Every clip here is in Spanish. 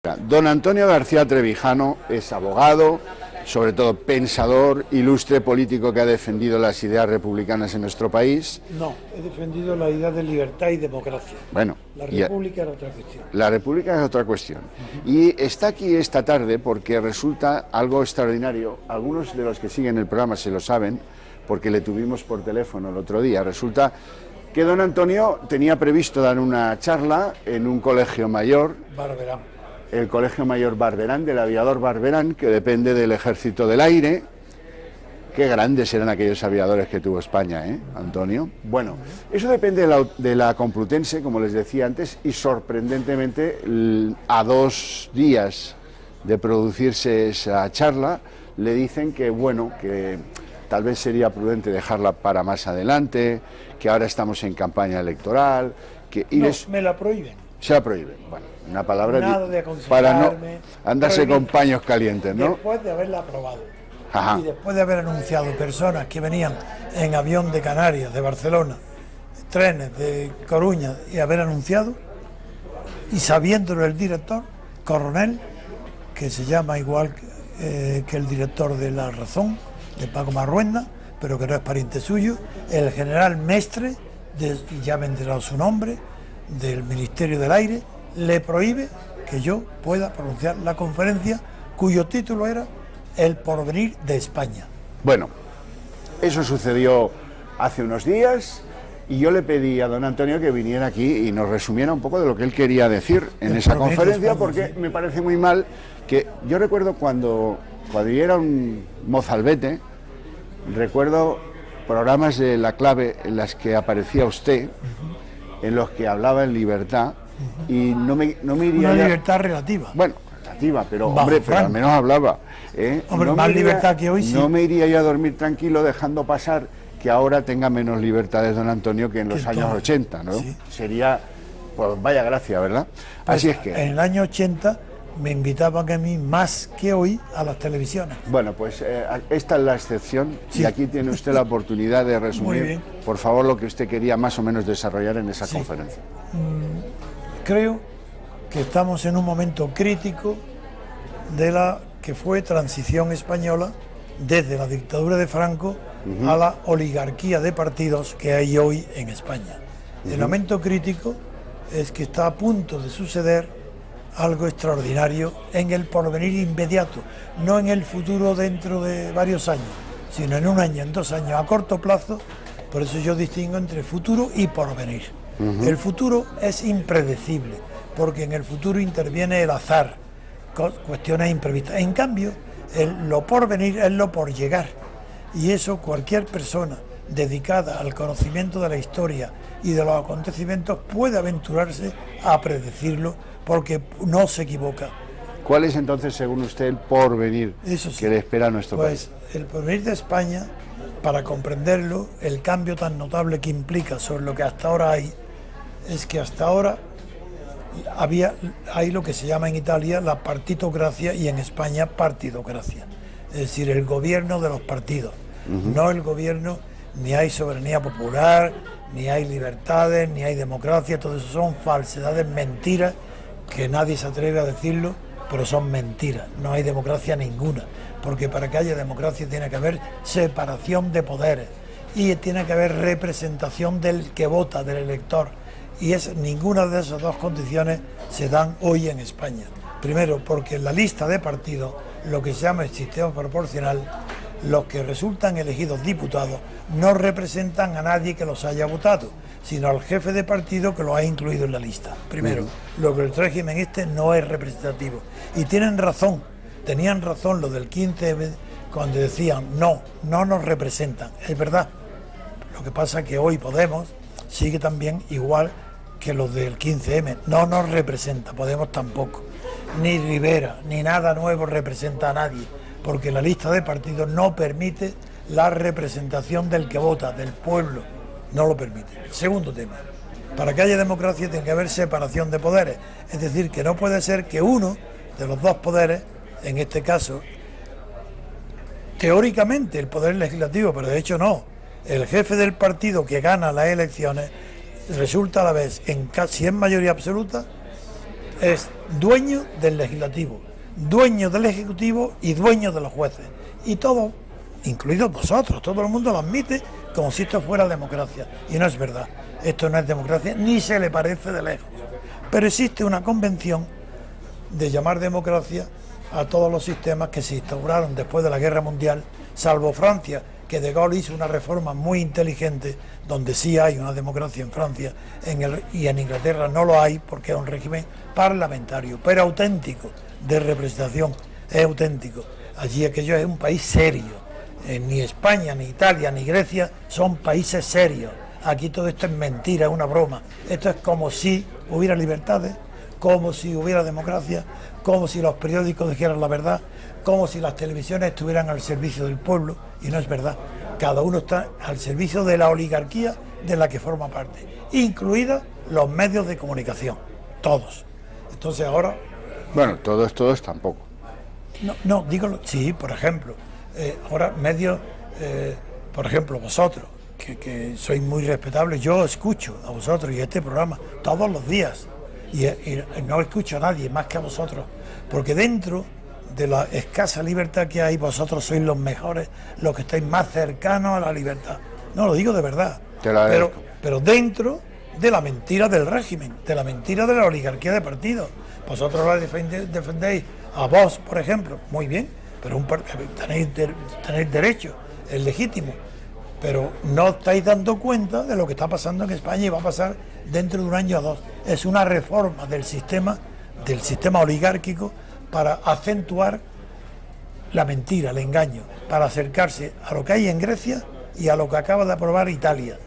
Don Antonio García Trevijano es abogado, sobre todo pensador, ilustre político que ha defendido las ideas republicanas en nuestro país. No, he defendido la idea de libertad y democracia. Bueno, la república era otra cuestión. La república es otra cuestión. Y está aquí esta tarde porque resulta algo extraordinario. Algunos de los que siguen el programa se lo saben, porque le tuvimos por teléfono el otro día. Resulta que don Antonio tenía previsto dar una charla en un colegio mayor. Barberán. El Colegio Mayor Barberán, del aviador Barberán, que depende del Ejército del Aire. Qué grandes eran aquellos aviadores que tuvo España, Antonio? Bueno, eso depende de la Complutense, como les decía antes, y sorprendentemente, a 2 días de producirse esa charla, le dicen que, bueno, que tal vez sería prudente dejarla para más adelante, que ahora estamos en campaña electoral, que... me la prohíben. Se la prohíben, bueno, una palabra Nada de para no andarse con paños calientes, ¿no? Después de haberla aprobado. Ajá. Y después de haber anunciado personas que venían en avión de Canarias, de Barcelona, trenes de Coruña, y haber anunciado, y sabiéndolo el director, Coronel, que se llama igual que el director de La Razón, de Paco Marruenda, pero que no es pariente suyo, el general Mestre, y ya me he enterado su nombre, del Ministerio del Aire, le prohíbe que yo pueda pronunciar la conferencia cuyo título era El porvenir de España. Bueno, eso sucedió hace unos días y yo le pedí a don Antonio que viniera aquí y nos resumiera un poco de lo que él quería decir en esa conferencia, porque me parece muy mal que... Yo recuerdo cuando yo era un mozalbete, recuerdo programas de La Clave en las que aparecía usted, en los que hablaba en libertad, y no me iría... Una libertad relativa. Bueno, relativa, pero hombre, pero al menos hablaba. Hombre, no más libertad que hoy sí. No me iría yo a dormir tranquilo dejando pasar que ahora tenga menos libertades don Antonio que en los años 80, ¿no? Sí. Sería, pues vaya gracia, ¿verdad? Pues así es que... En el año 80 me invitaban a mí más que hoy a las televisiones. Bueno, pues esta es la excepción, sí. Y aquí tiene usted la oportunidad de resumir, por favor, lo que usted quería más o menos desarrollar en esa conferencia. Creo que estamos en un momento crítico de la que fue transición española desde la dictadura de Franco a la oligarquía de partidos que hay hoy en España. El momento crítico es que está a punto de suceder algo extraordinario en el porvenir inmediato, no en el futuro dentro de varios años, sino en 1 año, en 2 años, a corto plazo. Por eso yo distingo entre futuro y porvenir. El futuro es impredecible, porque en el futuro interviene el azar, cuestiones imprevistas. En cambio, lo porvenir es lo por llegar, y eso cualquier persona dedicada al conocimiento de la historia y de los acontecimientos puede aventurarse a predecirlo, porque no se equivoca. ¿Cuál es entonces, según usted, el porvenir que le espera a nuestro país? Pues el porvenir de España, para comprenderlo, el cambio tan notable que implica sobre lo que hasta ahora hay, es que hasta ahora hay lo que se llama en Italia la partitocracia y en España partidocracia, es decir, el gobierno de los partidos, no el gobierno, ni hay soberanía popular, ni hay libertades, ni hay democracia. Todo eso son falsedades, mentiras, que nadie se atreve a decirlo, pero son mentiras. No hay democracia ninguna, porque para que haya democracia tiene que haber separación de poderes y tiene que haber representación del que vota, del elector, y ninguna de esas 2 condiciones se dan hoy en España. Primero, porque en la lista de partidos, lo que se llama el sistema proporcional, los que resultan elegidos diputados no representan a nadie que los haya votado, sino al jefe de partido que lo ha incluido en la lista. Primero, lo que el régimen no es representativo. Y tenían razón los del 15M cuando decían no nos representan. Es verdad. Lo que pasa es que hoy Podemos sigue también igual que los del 15M. No nos representa, Podemos tampoco. Ni Rivera, ni nada nuevo representa a nadie, porque la lista de partidos no permite la representación del que vota, del pueblo, no lo permite. Segundo tema, para que haya democracia tiene que haber separación de poderes, es decir, que no puede ser que uno de los 2 poderes, en este caso, teóricamente el poder legislativo, pero de hecho no, el jefe del partido que gana las elecciones resulta a la vez, si es mayoría absoluta, es dueño del legislativo, dueño del ejecutivo y dueño de los jueces. Y todos, incluidos vosotros, todo el mundo lo admite como si esto fuera democracia. Y no es verdad. Esto no es democracia, ni se le parece de lejos. Pero existe una convención de llamar democracia a todos los sistemas que se instauraron después de la Guerra Mundial, salvo Francia, que De Gaulle hizo una reforma muy inteligente, donde sí hay una democracia en Francia, y en Inglaterra no lo hay, porque es un régimen parlamentario, pero auténtico, de representación, es auténtico. Allí aquello es un país serio. Ni España, ni Italia, ni Grecia son países serios. Aquí todo esto es mentira, es una broma. Esto es como si hubiera libertades, como si hubiera democracia, como si los periódicos dijeran la verdad, como si las televisiones estuvieran al servicio del pueblo, y no es verdad. Cada uno está al servicio de la oligarquía de la que forma parte, incluidos los medios de comunicación, todos. Entonces ahora... Bueno, todos tampoco. No, digo, sí, por ejemplo, ahora medios, por ejemplo, vosotros, que sois muy respetables, yo escucho a vosotros y este programa todos los días, y no escucho a nadie más que a vosotros, porque dentro de la escasa libertad que hay, vosotros sois los mejores, los que estáis más cercanos a la libertad. No, lo digo de verdad, pero dentro de la mentira del régimen, de la mentira de la oligarquía de partidos. Vosotros la defendéis a vos, por ejemplo, muy bien, pero tenéis derecho, es legítimo, pero no estáis dando cuenta de lo que está pasando en España y va a pasar dentro de un año o dos. Es una reforma del sistema oligárquico para acentuar la mentira, el engaño, para acercarse a lo que hay en Grecia y a lo que acaba de aprobar Italia.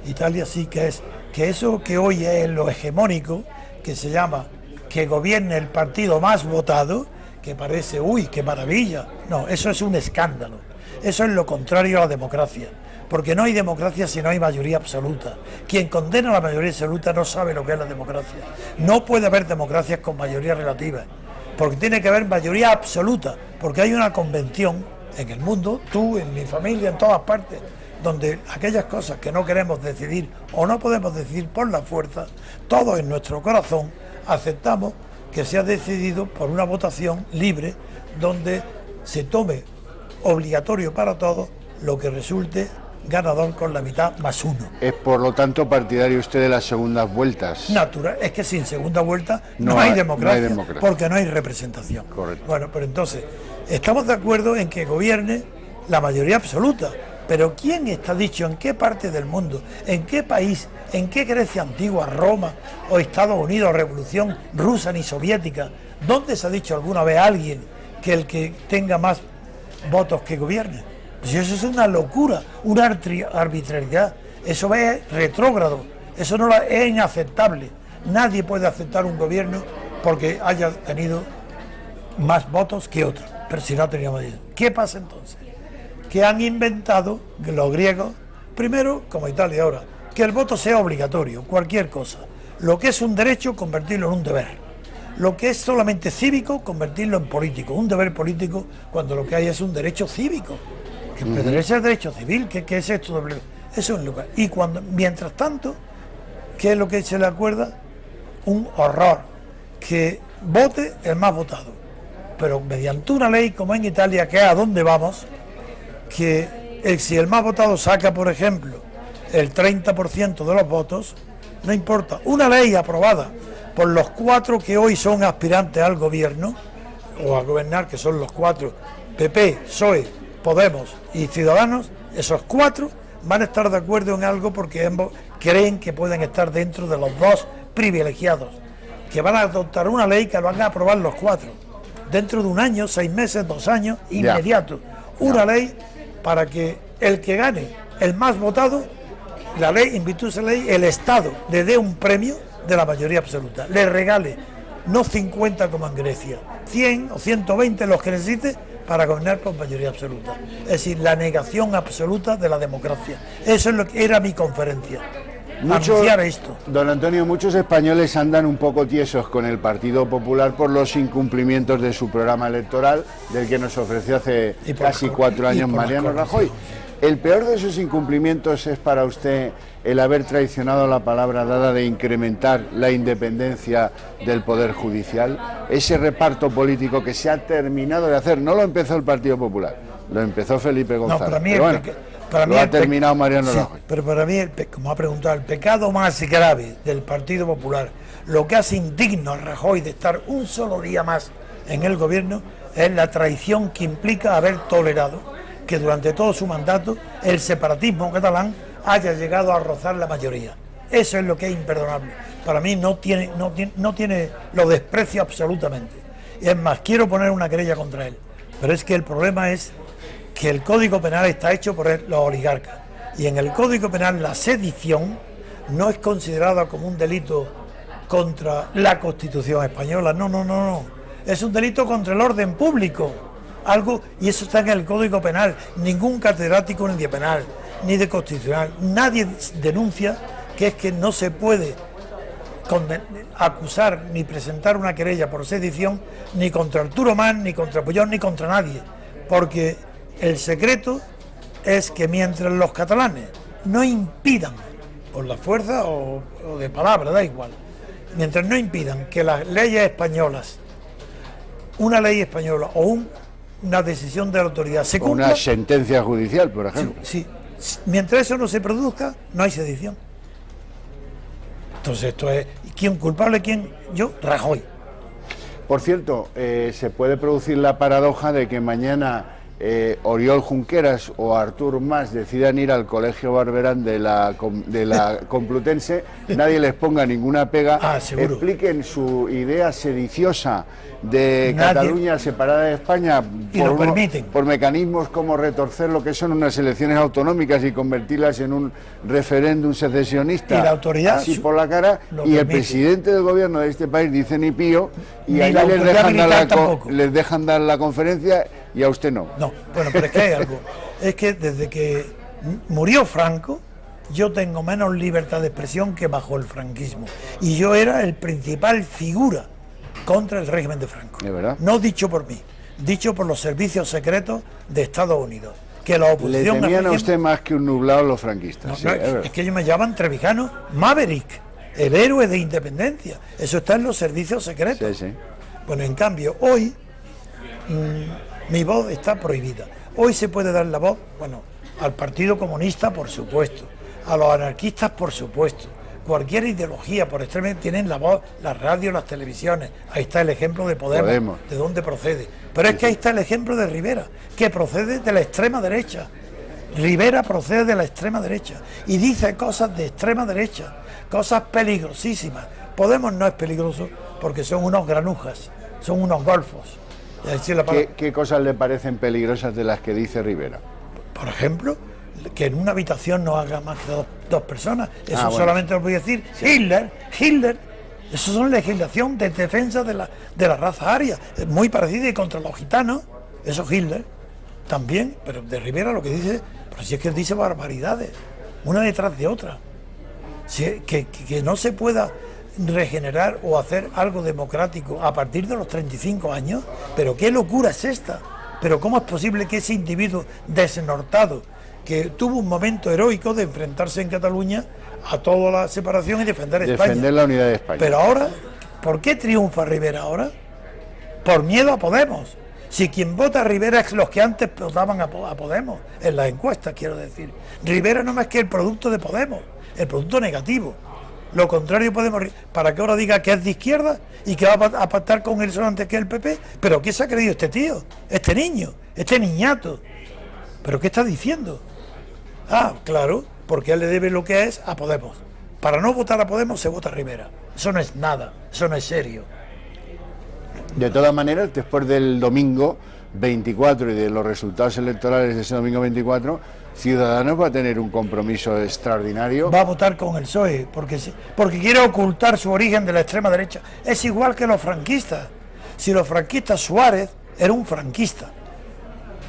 Italia sí que eso que hoy es lo hegemónico, que se llama que gobierne el partido más votado, que parece, uy, qué maravilla. No, eso es un escándalo. Eso es lo contrario a la democracia, porque no hay democracia si no hay mayoría absoluta. Quien condena la mayoría absoluta no sabe lo que es la democracia. No puede haber democracias con mayoría relativa, porque tiene que haber mayoría absoluta, porque hay una convención en el mundo, tú, en mi familia, en todas partes, donde aquellas cosas que no queremos decidir o no podemos decidir por la fuerza, todos en nuestro corazón aceptamos que sea decidido por una votación libre, donde se tome obligatorio para todos lo que resulte ganador con la mitad más uno. Es por lo tanto partidario usted de las segundas vueltas. Natural, es que sin segunda vuelta no hay democracia, porque no hay representación. Correcto. Bueno, pero entonces, estamos de acuerdo en que gobierne la mayoría absoluta, pero ¿quién está dicho en qué parte del mundo, en qué país, en qué Grecia antigua, Roma o Estados Unidos, Revolución Rusa ni soviética, dónde se ha dicho alguna vez a alguien que el que tenga más votos que gobierne? Pues eso es una locura, una arbitrariedad, eso es retrógrado, eso no es inaceptable. Nadie puede aceptar un gobierno porque haya tenido más votos que otro, pero si no teníamos idea. ¿Qué pasa entonces? Que han inventado los griegos, primero, como Italia ahora, que el voto sea obligatorio, cualquier cosa. Lo que es un derecho, convertirlo en un deber. Lo que es solamente cívico, convertirlo en político. Un deber político cuando lo que hay es un derecho cívico. Que pertenece al derecho civil. ¿Qué es esto? Eso es un lugar. Y mientras tanto, ¿qué es lo que se le acuerda? Un horror. Que vote el más votado. Pero mediante una ley como en Italia, que es a dónde vamos, que si el más votado saca, por ejemplo, el 30% de los votos, no importa, una ley aprobada por los 4 que hoy son aspirantes al gobierno, o a gobernar, que son los 4, PP, PSOE, Podemos y Ciudadanos, esos 4 van a estar de acuerdo en algo porque ambos creen que pueden estar dentro de los 2 privilegiados, que van a adoptar una ley que van a aprobar los 4, dentro de un año, 6 meses, 2 años, inmediato, una ley para que el que gane, el más votado, la ley, en virtud de esa ley, el Estado le dé un premio de la mayoría absoluta, le regale, no 50 como en Grecia, 100 o 120 los que necesite para gobernar por mayoría absoluta. Es decir, la negación absoluta de la democracia. Eso es lo que era mi conferencia. Anunciar esto. Don Antonio, muchos españoles andan un poco tiesos con el Partido Popular por los incumplimientos de su programa electoral, del que nos ofreció hace casi 4 años Mariano Rajoy. ¿El peor de esos incumplimientos es para usted el haber traicionado la palabra dada de incrementar la independencia del Poder Judicial? Ese reparto político que se ha terminado de hacer, no lo empezó el Partido Popular, lo empezó Felipe González. No, para mí pero bueno, para mí lo ha terminado Mariano Rajoy. Pero para mí, como ha preguntado, el pecado más grave del Partido Popular, lo que hace indigno a Rajoy de estar un solo día más en el gobierno, es la traición que implica haber tolerado que durante todo su mandato el separatismo catalán haya llegado a rozar la mayoría. Eso es lo que es imperdonable. Para mí no tiene, lo desprecio absolutamente. Y es más, quiero poner una querella contra él. Pero es que el problema es que el Código Penal está hecho por los oligarcas. Y en el Código Penal la sedición no es considerada como un delito contra la Constitución española. No. Es un delito contra el orden público. Y eso está en el Código Penal. Ningún catedrático ni de penal, ni de constitucional, nadie denuncia que es que no se puede acusar ni presentar una querella por sedición ni contra Arturo Mas, ni contra Pujol, ni contra nadie, porque el secreto es que mientras los catalanes no impidan, por la fuerza o de palabra, da igual, mientras no impidan que las leyes españolas, una ley española o una decisión de la autoridad se cumpla. Una sentencia judicial, por ejemplo. Sí. Mientras eso no se produzca, no hay sedición. Entonces esto es, ¿quién culpable? ¿Quién? Yo, Rajoy. Por cierto, se puede producir la paradoja de que mañana Oriol Junqueras o Artur Mas decidan ir al Colegio Barberán de la Complutense, nadie les ponga ninguna pega, expliquen su idea sediciosa de Cataluña separada de España por mecanismos como retorcer lo que son unas elecciones autonómicas y convertirlas en un referéndum secesionista, y la autoridad así por la cara, y el presidente del gobierno de este país dice ni pío, y ahí les dejan dar la conferencia y a usted no. No, bueno, pero es que hay algo. Es que desde que murió Franco, yo tengo menos libertad de expresión que bajo el franquismo. Y yo era el principal figura contra el régimen de Franco. ¿De verdad? No dicho por mí, dicho por los servicios secretos de Estados Unidos. Que la oposición... Le temían a usted más que un nublado los franquistas. No, es que ellos me llaman trevijano Maverick, el héroe de independencia. Eso está en los servicios secretos. Sí. Bueno, en cambio, hoy... mi voz está prohibida. Hoy se puede dar la voz, al Partido Comunista, por supuesto, a los anarquistas, por supuesto. Cualquier ideología por extrema tienen la voz, las radios, las televisiones. Ahí está el ejemplo de Podemos. De dónde procede. Pero es que ahí está el ejemplo de Rivera, que procede de la extrema derecha. Rivera procede de la extrema derecha y dice cosas de extrema derecha, cosas peligrosísimas. Podemos no es peligroso porque son unos granujas, son unos golfos. ¿Qué cosas le parecen peligrosas de las que dice Rivera? Por ejemplo, que en una habitación no haga más que dos personas. Eso solamente lo voy a decir. Sí. Hitler, eso son legislación de defensa de la raza aria, muy parecida y contra los gitanos. Eso Hitler también, pero de Rivera lo que dice, pero si es que dice barbaridades, una detrás de otra. Que no se pueda regenerar o hacer algo democrático a partir de los 35 años, pero qué locura es esta. Pero cómo es posible que ese individuo desnortado, que tuvo un momento heroico de enfrentarse en Cataluña a toda la separación y defender España, defender la unidad de España, pero ahora, ¿por qué triunfa Rivera ahora? Por miedo a Podemos. Si quien vota a Rivera es los que antes votaban a Podemos en las encuestas, quiero decir. Rivera no es más que el producto de Podemos, el producto negativo. Lo contrario Podemos, para que ahora diga que es de izquierda y que va a pactar con él solo antes que el PP. ¿Pero qué se ha creído este tío, este niño, este niñato? ¿Pero qué está diciendo? Ah, claro, porque él le debe lo que es a Podemos. Para no votar a Podemos se vota a Rivera. Eso no es nada, eso no es serio. De todas maneras, después del domingo 24 y de los resultados electorales de ese domingo 24, Ciudadanos va a tener un compromiso extraordinario. Va a votar con el PSOE, porque quiere ocultar su origen de la extrema derecha. Es igual que los franquistas. Si los franquistas, Suárez era un franquista.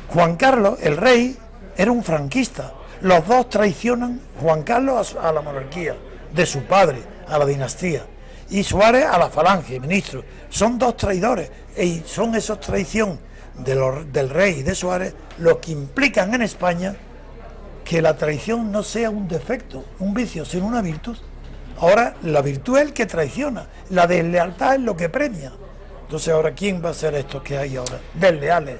Juan Carlos, el rey, era un franquista. Los dos traicionan, Juan Carlos a la monarquía, de su padre, a la dinastía, y Suárez a la falange, ministro. Son dos traidores, y son esos traición del rey y de Suárez los que implican en España que la traición no sea un defecto, un vicio, sino una virtud. Ahora la virtud es el que traiciona, la deslealtad es lo que premia. Entonces ahora, ¿quién va a ser estos que hay ahora? Desleales.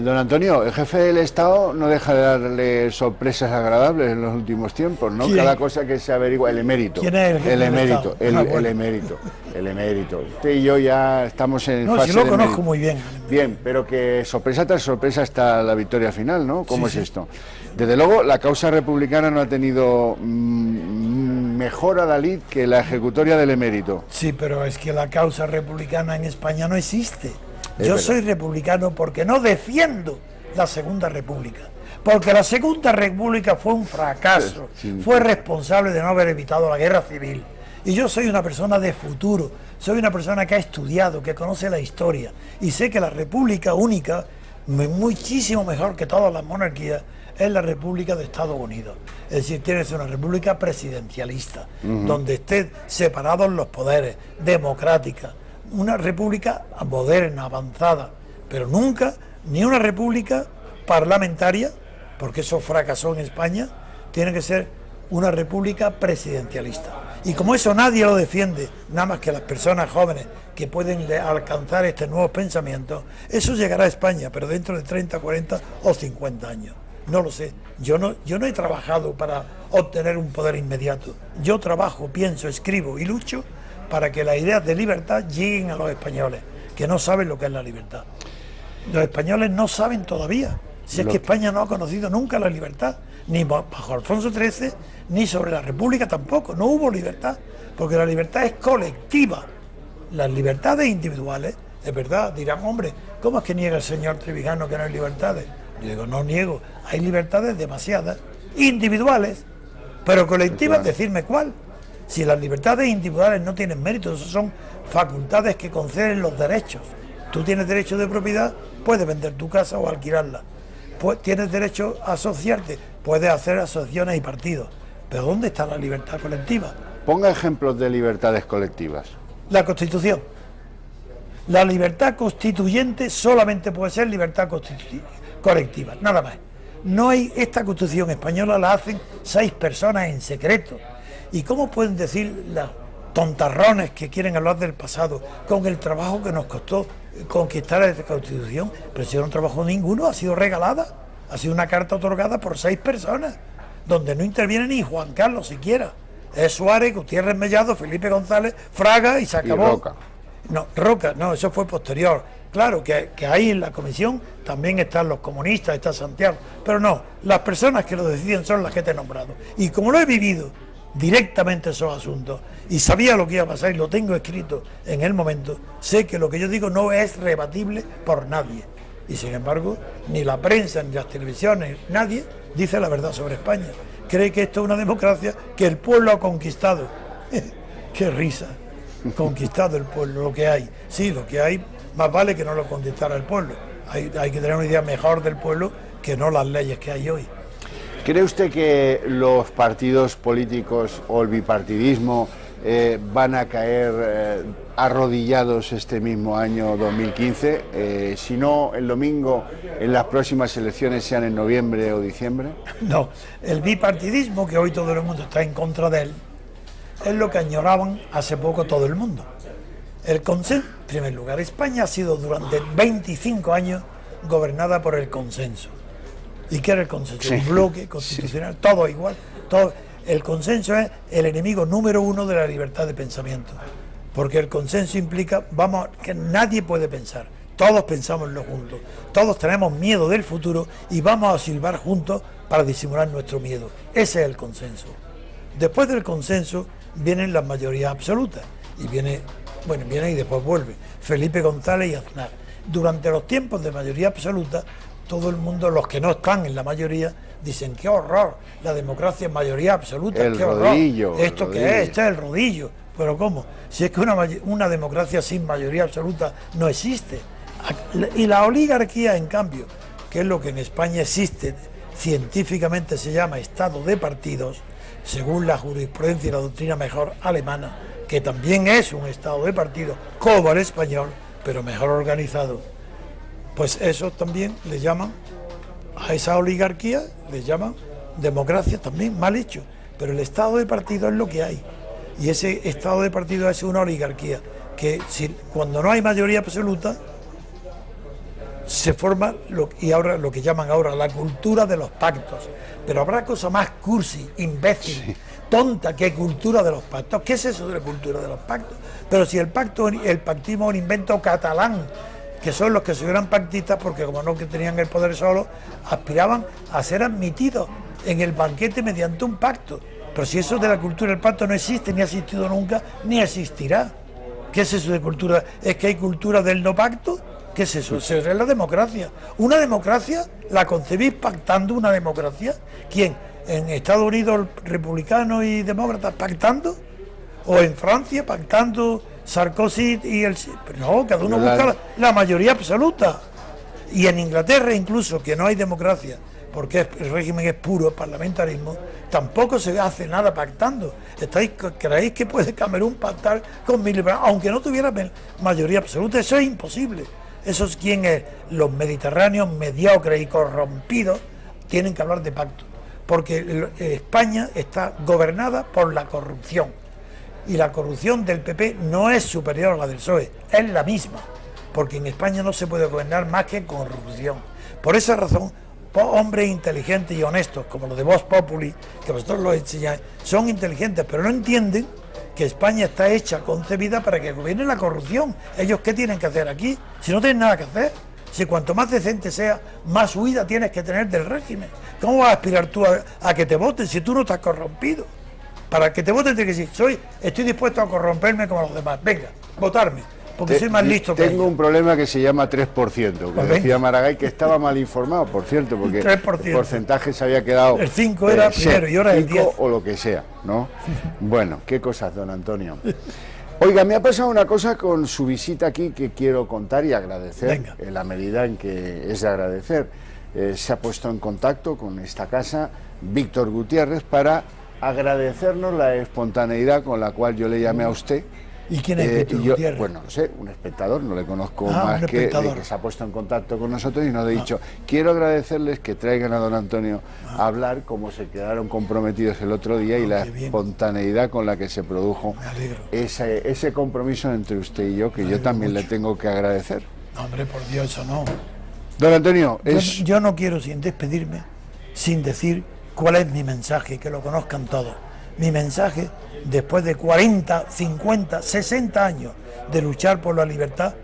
Don Antonio, el jefe del Estado no deja de darle sorpresas agradables en los últimos tiempos, ¿no? ¿Quién? Cada cosa que se averigua, el emérito. ¿Quién es el jefe el del emérito, Estado? el emérito, el emérito. Usted y yo ya estamos en No, fase si lo de conozco emérito. muy bien. Bien, pero que sorpresa tras sorpresa está la victoria final, ¿no? ¿Cómo Sí, es sí. esto? Desde luego, la causa republicana no ha tenido mejor adalid que la ejecutoria del emérito. Sí, pero es que la causa republicana en España no existe. Es Yo verdad. soy republicano porque no defiendo la Segunda República. Porque la Segunda República fue un fracaso. Sí. Fue responsable de no haber evitado la guerra civil. Y yo soy una persona de futuro. Soy una persona que ha estudiado, que conoce la historia. Y sé que la República única, muchísimo mejor que todas las monarquías, es la República de Estados Unidos. Es decir, tiene que ser una república presidencialista, donde estén separados los poderes, democrática, una república moderna, avanzada, pero nunca ni una república parlamentaria, porque eso fracasó en España. Tiene que ser una república presidencialista. Y como eso nadie lo defiende, nada más que las personas jóvenes que pueden alcanzar estos nuevos pensamientos, eso llegará a España, pero dentro de 30, 40 o 50 años. No lo sé. Yo no he trabajado para obtener un poder inmediato. Yo trabajo, pienso, escribo y lucho para que las ideas de libertad lleguen a los españoles, que no saben lo que es la libertad. Los españoles no saben todavía. Si es que España no ha conocido nunca la libertad, ni bajo Alfonso XIII, ni sobre la República tampoco. No hubo libertad, porque la libertad es colectiva. Las libertades individuales, es verdad, dirán, hombre, ¿cómo es que niega el señor Trevijano que no hay libertades? Yo digo, no niego, hay libertades demasiadas, individuales, pero colectivas, decirme cuál. Si las libertades individuales no tienen mérito, eso son facultades que conceden los derechos. Tú tienes derecho de propiedad, puedes vender tu casa o alquilarla. Pues tienes derecho a asociarte, puedes hacer asociaciones y partidos. Pero ¿dónde está la libertad colectiva? Ponga ejemplos de libertades colectivas. La Constitución. La libertad constituyente solamente puede ser libertad colectiva, nada más. No hay, esta Constitución española la hacen 6 personas en secreto. ¿Y cómo pueden decir las tontarrones que quieren hablar del pasado con el trabajo que nos costó conquistar esta Constitución? Pero si no trabajó ninguno, ha sido regalada, ha sido una carta otorgada por 6 personas, donde no interviene ni Juan Carlos siquiera. Es Suárez, Gutiérrez Mellado, Felipe González, Fraga y se acabó. Y Roca. No, Roca, no, eso fue posterior. Claro que ahí en la comisión también están los comunistas, está Santiago, pero no, las personas que lo deciden son las que te he nombrado. Y como lo he vivido directamente esos asuntos y sabía lo que iba a pasar y lo tengo escrito en el momento, sé que lo que yo digo no es rebatible por nadie. Y sin embargo, ni la prensa, ni las televisiones, nadie dice la verdad sobre España. Cree que esto es una democracia que el pueblo ha conquistado. ¡Qué risa! Conquistado el pueblo, lo que hay. Sí, lo que hay, más vale que no lo conquistara el pueblo. Hay que tener una idea mejor del pueblo que no las leyes que hay hoy. ¿Cree usted que los partidos políticos o el bipartidismo van a caer arrodillados este mismo año 2015? Si no el domingo, en las próximas elecciones, sean en noviembre o diciembre. No, el bipartidismo, que hoy todo el mundo está en contra de él, es lo que añoraban hace poco todo el mundo. El consenso, en primer lugar, España ha sido durante 25 años gobernada por el consenso. ¿Y qué era el consenso? Sí. Un bloque constitucional, todo igual. Todo. El consenso es el enemigo número 1 de la libertad de pensamiento. Porque el consenso implica, que nadie puede pensar. Todos pensamos lo juntos. Todos tenemos miedo del futuro y vamos a silbar juntos para disimular nuestro miedo. Ese es el consenso. Después del consenso vienen las mayorías absolutas. Y viene y después vuelve Felipe González y Aznar. Durante los tiempos de mayoría absoluta, todo el mundo, los que no están en la mayoría, dicen, qué horror, la democracia es mayoría absoluta, El qué rodillo, horror. ¿Esto qué es? Este es el rodillo. Pero ¿cómo? Si es que una democracia sin mayoría absoluta no existe. Y la oligarquía, en cambio, que es lo que en España existe, científicamente se llama estado de partidos, según la jurisprudencia y la doctrina mejor alemana, que también es un estado de partidos, como el español, pero mejor organizado. Pues eso también le llaman, a esa oligarquía, le llaman democracia también, mal hecho, pero el estado de partido es lo que hay. Y ese estado de partido es una oligarquía, que cuando no hay mayoría absoluta, se forma ahora lo que llaman ahora la cultura de los pactos. Pero habrá cosa más cursi, imbécil, tonta que cultura de los pactos. ¿Qué es eso de la cultura de los pactos? Pero si el pactismo es un invento catalán, que son los que se eran pactistas porque como no que tenían el poder solo, aspiraban a ser admitidos en el banquete mediante un pacto. Pero si eso de la cultura del pacto no existe, ni ha existido nunca, ni existirá. ¿Qué es eso de cultura? ¿Es que hay cultura del no pacto? ¿Qué es eso? Eso es la democracia. ¿Una democracia la concebís pactando una democracia? ¿Quién? ¿En Estados Unidos republicanos y demócratas pactando? ¿O en Francia pactando Sarkozy y el... No, cada uno busca la mayoría absoluta. Y en Inglaterra incluso, que no hay democracia, porque el régimen es puro parlamentarismo, tampoco se hace nada pactando. ¿Creéis que puede Camerún pactar con Miliband, aunque no tuviera mayoría absoluta? Eso es imposible. Eso es quien es. Los mediterráneos mediocres y corrompidos tienen que hablar de pacto, porque España está gobernada por la corrupción, y la corrupción del PP no es superior a la del PSOE, es la misma, porque en España no se puede gobernar más que corrupción. Por esa razón, hombres inteligentes y honestos, como los de Vox Populi, que vosotros lo enseñáis, son inteligentes, pero no entienden que España está hecha, concebida para que gobierne la corrupción. ¿Ellos qué tienen que hacer aquí? Si no tienen nada que hacer. Si cuanto más decente sea, más huida tienes que tener del régimen. ¿Cómo vas a aspirar tú a que te voten si tú no estás corrompido? Para que te voten tienes que decir, estoy dispuesto a corromperme como los demás. Venga, votarme, porque soy más listo que tengo ellos. Un problema que se llama 3%, que Pues decía Maragall, que estaba mal informado, por cierto, porque 3%. El porcentaje se había quedado... El 5 era primero y ahora el 10. O lo que sea, ¿no? Bueno, qué cosas, don Antonio. Oiga, me ha pasado una cosa con su visita aquí que quiero contar y agradecer. Venga. En la medida en que es de agradecer. Se ha puesto en contacto con esta casa Víctor Gutiérrez para agradecernos la espontaneidad con la cual yo le llamé a usted. ¿Y quién es Víctor Gutiérrez? Bueno, no sé, un espectador, no le conozco más que se ha puesto en contacto con nosotros y nos ha dicho, quiero agradecerles que traigan a don Antonio a hablar como se quedaron comprometidos el otro día y la espontaneidad con la que se produjo ese compromiso entre usted y yo, que yo también le tengo que agradecer. No, hombre, por Dios, eso no. Don Antonio, yo no quiero sin despedirme, sin decir cuál es mi mensaje, que lo conozcan todos. Mi mensaje, después de 40, 50, 60 años de luchar por la libertad,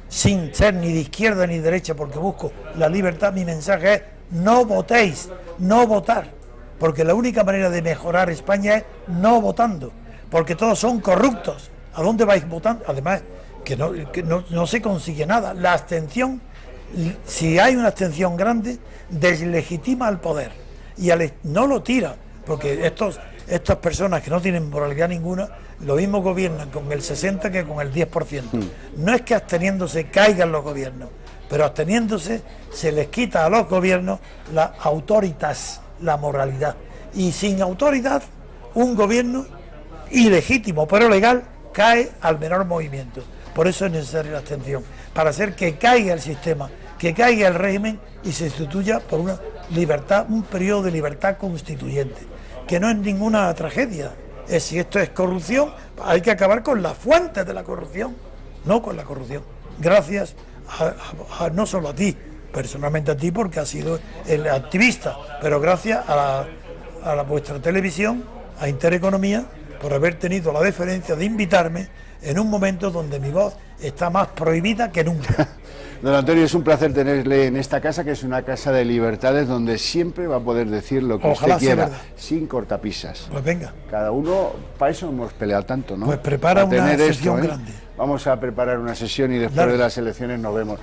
sin ser ni de izquierda ni de derecha, porque busco la libertad, mi mensaje es: no votéis, no votar, porque la única manera de mejorar España es no votando, porque todos son corruptos. ¿A dónde vais votando? Además, que no se consigue nada. La abstención, si hay una abstención grande, deslegitima al poder y no lo tira, porque estas personas que no tienen moralidad ninguna, lo mismo gobiernan con el 60% que con el 10%. No es que absteniéndose caigan los gobiernos, pero absteniéndose se les quita a los gobiernos la autoritas, la moralidad. Y sin autoridad, un gobierno ilegítimo pero legal cae al menor movimiento. Por eso es necesaria la abstención, para hacer que caiga el sistema, que caiga el régimen y se sustituya por una libertad, un periodo de libertad constituyente, que no es ninguna tragedia. Si esto es corrupción, hay que acabar con las fuentes de la corrupción, no con la corrupción. Gracias no solo a ti, personalmente a ti, porque has sido el activista, pero gracias a vuestra televisión, a Intereconomía, por haber tenido la deferencia de invitarme en un momento donde mi voz está más prohibida que nunca. Don Antonio, es un placer tenerle en esta casa, que es una casa de libertades, donde siempre va a poder decir lo que usted quiera, sin cortapisas. Pues venga. Cada uno, para eso hemos peleado tanto, ¿no? Pues prepara una sesión grande. Vamos a preparar una sesión y después de las elecciones nos vemos.